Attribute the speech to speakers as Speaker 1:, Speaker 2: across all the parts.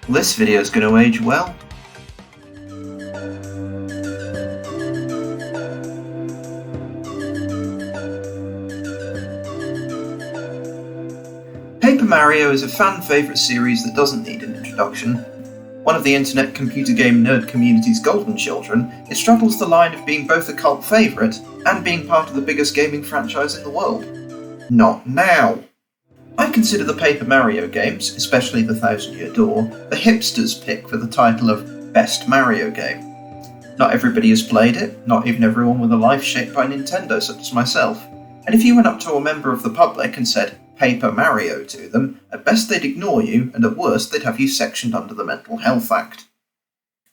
Speaker 1: This video is going to age well. Paper Mario is a fan favourite series that doesn't need an introduction. One of the internet computer game nerd community's golden children, it straddles the line of being both a cult favourite and being part of the biggest gaming franchise in the world. Not now. I consider the Paper Mario games, especially the Thousand Year Door, the hipster's pick for the title of Best Mario Game. Not everybody has played it, not even everyone with a life shaped by Nintendo such as myself. And if you went up to a member of the public and said Paper Mario to them, at best they'd ignore you, and at worst they'd have you sectioned under the Mental Health Act.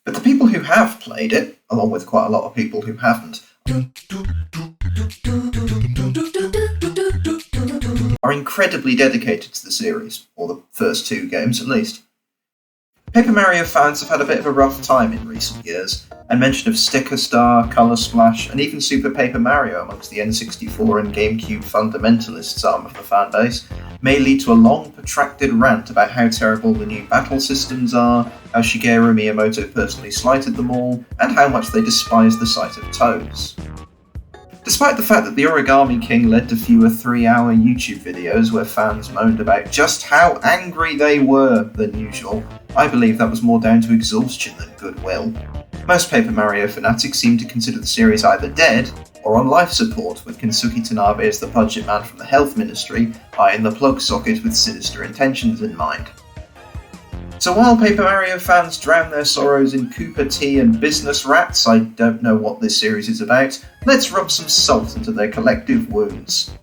Speaker 1: But the people who have played it, along with quite a lot of people who haven't, are incredibly dedicated to the series, or the first two games at least. Paper Mario fans have had a bit of a rough time in recent years, and mention of Sticker Star, Colour Splash, and even Super Paper Mario amongst the N64 and GameCube fundamentalists arm of the fanbase may lead to a long, protracted rant about how terrible the new battle systems are, how Shigeru Miyamoto personally slighted them all, and how much they despise the sight of toads. Despite the fact that the Origami King led to fewer 3-hour YouTube videos where fans moaned about just how angry they were than usual, I believe that was more down to exhaustion than goodwill. Most Paper Mario fanatics seem to consider the series either dead or on life support, with Kensuke Tanabe as the budget man from the health ministry eyeing the plug socket with sinister intentions in mind. So while Paper Mario fans drown their sorrows in Koopa tea and business rats, I don't know what this series is about, let's rub some salt into their collective wounds.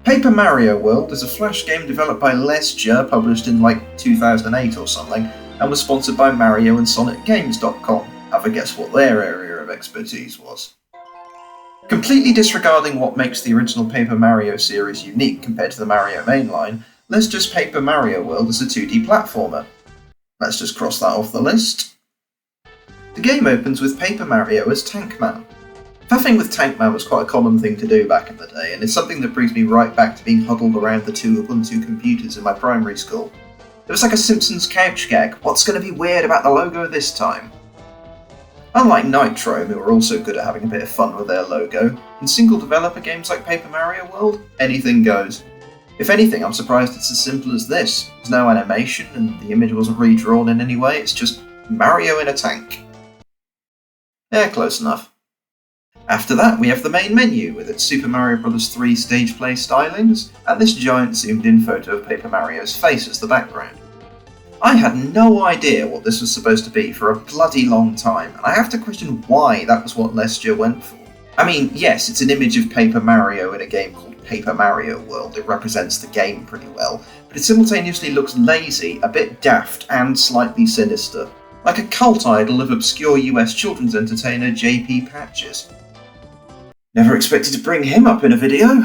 Speaker 1: Paper Mario World is a flash game developed by Lesture, published in 2008 or something, and was sponsored by Mario and SonicGames.com. Have a guess what their area of expertise was. Completely disregarding what makes the original Paper Mario series unique compared to the Mario mainline, Lesture's Paper Mario World is a 2D platformer. Let's just cross that off the list. The game opens with Paper Mario as Tank Man. Faffing with Tank Man was quite a common thing to do back in the day, and it's something that brings me right back to being huddled around the two Ubuntu computers in my primary school. It was like a Simpsons couch gag. What's going to be weird about the logo this time? Unlike Nitro, who are also good at having a bit of fun with their logo, in single-developer games like Paper Mario World, anything goes. If anything, I'm surprised it's as simple as this. There's no animation, and the image wasn't redrawn in any way, it's just Mario in a tank. Yeah, close enough. After that, we have the main menu, with its Super Mario Bros. 3 stage play stylings, and this giant zoomed-in photo of Paper Mario's face as the background. I had no idea what this was supposed to be for a bloody long time, and I have to question why that was what Lesture went for. I mean, yes, it's an image of Paper Mario in a game called Paper Mario World. It represents the game pretty well, but it simultaneously looks lazy, a bit daft, and slightly sinister. Like a cult idol of obscure US children's entertainer JP Patches. Never expected to bring him up in a video.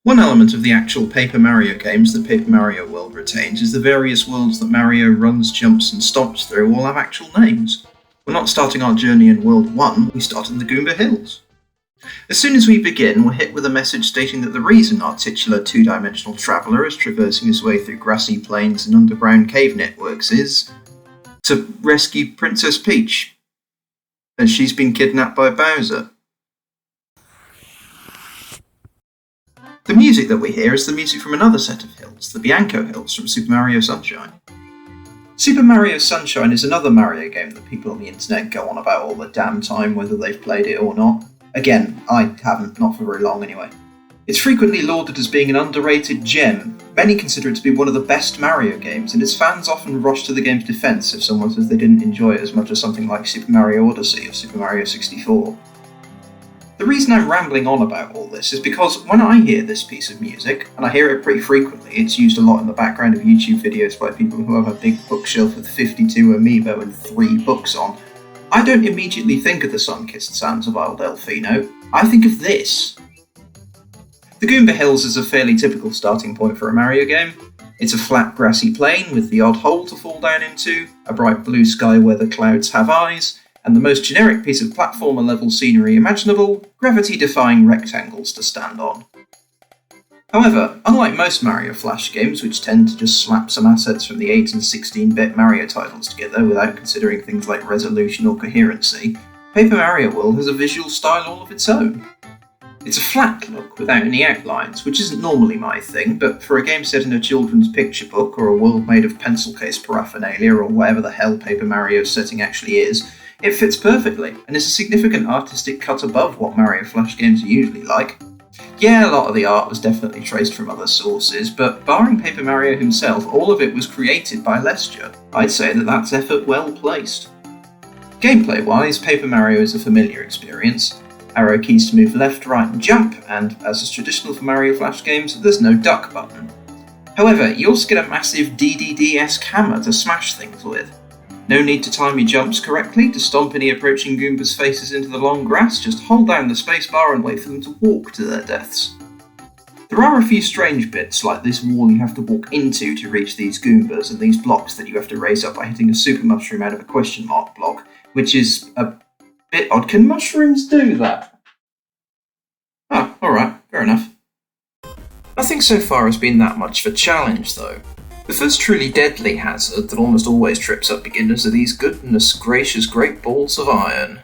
Speaker 1: One element of the actual Paper Mario games that Paper Mario World retains is the various worlds that Mario runs, jumps and stomps through all have actual names. We're not starting our journey in World 1, we start in the Goomba Hills. As soon as we begin, we're hit with a message stating that the reason our titular two-dimensional traveller is traversing his way through grassy plains and underground cave networks is to rescue Princess Peach, as she's been kidnapped by Bowser. The music that we hear is the music from another set of hills, the Bianco Hills from Super Mario Sunshine. Super Mario Sunshine is another Mario game that people on the internet go on about all the damn time, whether they've played it or not. Again, I haven't, not for very long anyway. It's frequently lauded as being an underrated gem. Many consider it to be one of the best Mario games, and its fans often rush to the game's defense if someone says they didn't enjoy it as much as something like Super Mario Odyssey or Super Mario 64. The reason I'm rambling on about all this is because when I hear this piece of music, and I hear it pretty frequently, it's used a lot in the background of YouTube videos by people who have a big bookshelf with 52 amiibo and 3 books on, I don't immediately think of the sun-kissed sands of Isle Delfino, I think of this. The Goomba Hills is a fairly typical starting point for a Mario game. It's a flat grassy plain with the odd hole to fall down into, a bright blue sky where the clouds have eyes, and the most generic piece of platformer level scenery imaginable, gravity-defying rectangles to stand on. However, unlike most Mario Flash games, which tend to just slap some assets from the 8 and 16-bit Mario titles together without considering things like resolution or coherency, Paper Mario World has a visual style all of its own. It's a flat look without any outlines, which isn't normally my thing, but for a game set in a children's picture book or a world made of pencil case paraphernalia or whatever the hell Paper Mario's setting actually is, it fits perfectly and is a significant artistic cut above what Mario Flash games are usually like. Yeah, a lot of the art was definitely traced from other sources, but barring Paper Mario himself, all of it was created by Lesture. I'd say that that's effort well placed. Gameplay-wise, Paper Mario is a familiar experience. Arrow keys to move left, right and jump, and as is traditional for Mario Flash games, there's no duck button. However, you also get a massive DDD-esque hammer to smash things with. No need to time your jumps correctly to stomp any approaching Goombas' faces into the long grass, just hold down the spacebar and wait for them to walk to their deaths. There are a few strange bits, like this wall you have to walk into to reach these Goombas, and these blocks that you have to raise up by hitting a super mushroom out of a question mark block, which is a bit odd. Can mushrooms do that? Oh, alright, fair enough. Nothing so far has been that much of a challenge, though. The first truly deadly hazard that almost always trips up beginners are these goodness gracious great balls of iron.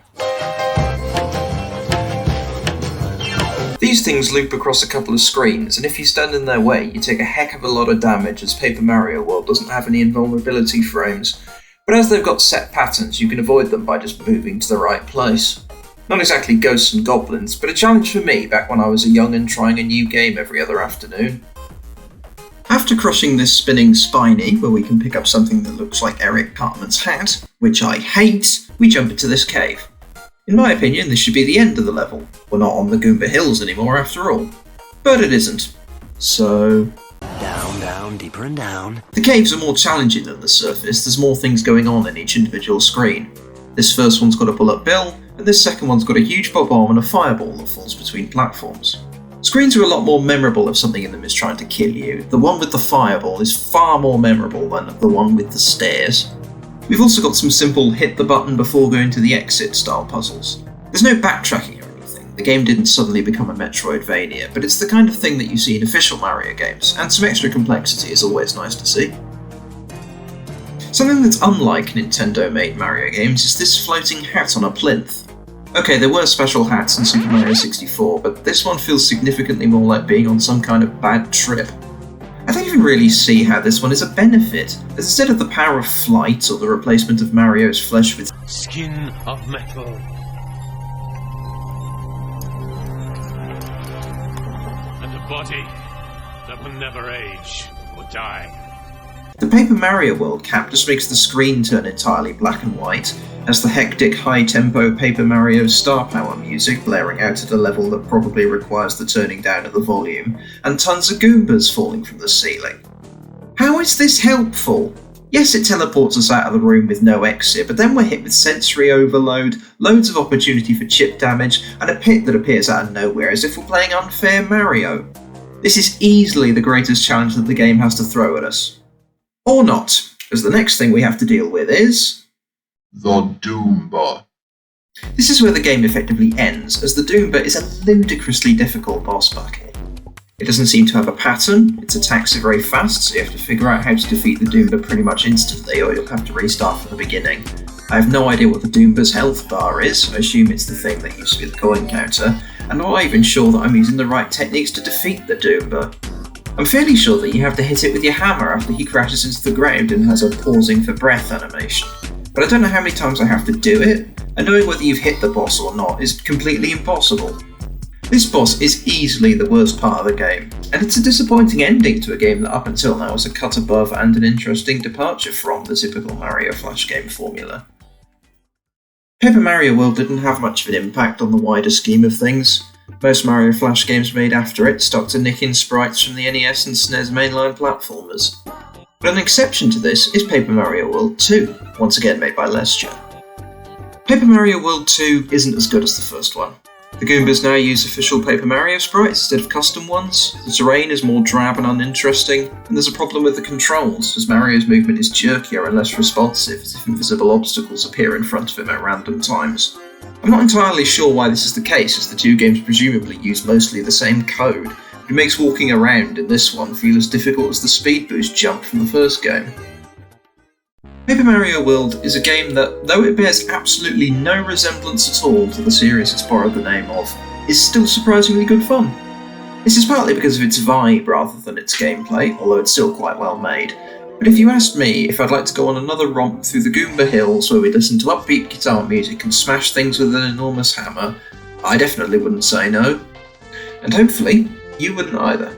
Speaker 1: These things loop across a couple of screens, and if you stand in their way, you take a heck of a lot of damage, as Paper Mario World doesn't have any invulnerability frames. But as they've got set patterns, you can avoid them by just moving to the right place. Not exactly ghosts and goblins, but a challenge for me back when I was a young and trying a new game every other afternoon. After crushing this spinning spiny, where we can pick up something that looks like Eric Cartman's hat, which I hate, we jump into this cave. In my opinion, this should be the end of the level. We're not on the Goomba Hills anymore after all. But it isn't. So...
Speaker 2: Down, deeper and down.
Speaker 1: The caves are more challenging than the surface, there's more things going on in each individual screen. This first one's got a pull-up bill, and this second one's got a huge bob-bomb and a fireball that falls between platforms. Screens are a lot more memorable if something in them is trying to kill you. The one with the fireball is far more memorable than the one with the stairs. We've also got some simple hit the button before going to the exit style puzzles. There's no backtracking or anything, the game didn't suddenly become a Metroidvania, but it's the kind of thing that you see in official Mario games, and some extra complexity is always nice to see. Something that's unlike Nintendo-made Mario games is this floating hat on a plinth. Okay, there were special hats in Super Mario 64, but this one feels significantly more like being on some kind of bad trip. I don't even really see how this one is a benefit, as instead of the power of flight or the replacement of Mario's flesh with
Speaker 2: skin of metal and a body that will never age or die.
Speaker 1: The Paper Mario World cap just makes the screen turn entirely black and white, as the hectic, high-tempo Paper Mario Star Power music blaring out at a level that probably requires the turning down of the volume, and tons of Goombas falling from the ceiling. How is this helpful? Yes, it teleports us out of the room with no exit, but then we're hit with sensory overload, loads of opportunity for chip damage, and a pit that appears out of nowhere as if we're playing unfair Mario. This is easily the greatest challenge that the game has to throw at us. Or not, as the next thing we have to deal with is...
Speaker 3: the Doomba.
Speaker 1: This is where the game effectively ends, as the Doomba is a ludicrously difficult boss battle. It doesn't seem to have a pattern, its attacks are very fast, so you have to figure out how to defeat the Doomba pretty much instantly, or you'll have to restart from the beginning. I have no idea what the Doomba's health bar is, I assume it's the thing that used to be the coin counter, and I'm not even sure that I'm using the right techniques to defeat the Doomba. I'm fairly sure that you have to hit it with your hammer after he crashes into the ground and has a pausing for breath animation. But I don't know how many times I have to do it, and knowing whether you've hit the boss or not is completely impossible. This boss is easily the worst part of the game, and it's a disappointing ending to a game that up until now was a cut above and an interesting departure from the typical Mario Flash game formula. Paper Mario World didn't have much of an impact on the wider scheme of things. Most Mario Flash games made after it stuck to nicking sprites from the NES and SNES mainline platformers. But an exception to this is Paper Mario World 2, once again made by Lesture. Paper Mario World 2 isn't as good as the first one. The Goombas now use official Paper Mario sprites instead of custom ones, the terrain is more drab and uninteresting, and there's a problem with the controls, as Mario's movement is jerkier and less responsive as if invisible obstacles appear in front of him at random times. I'm not entirely sure why this is the case, as the two games presumably use mostly the same code, It makes walking around in this one feel as difficult as the speed boost jump from the first game. Paper Mario World is a game that, though it bears absolutely no resemblance at all to the series it's borrowed the name of, is still surprisingly good fun. This is partly because of its vibe rather than its gameplay, although it's still quite well made. But if you asked me if I'd like to go on another romp through the Goomba Hills where we listen to upbeat guitar music and smash things with an enormous hammer, I definitely wouldn't say no. And hopefully, you wouldn't either.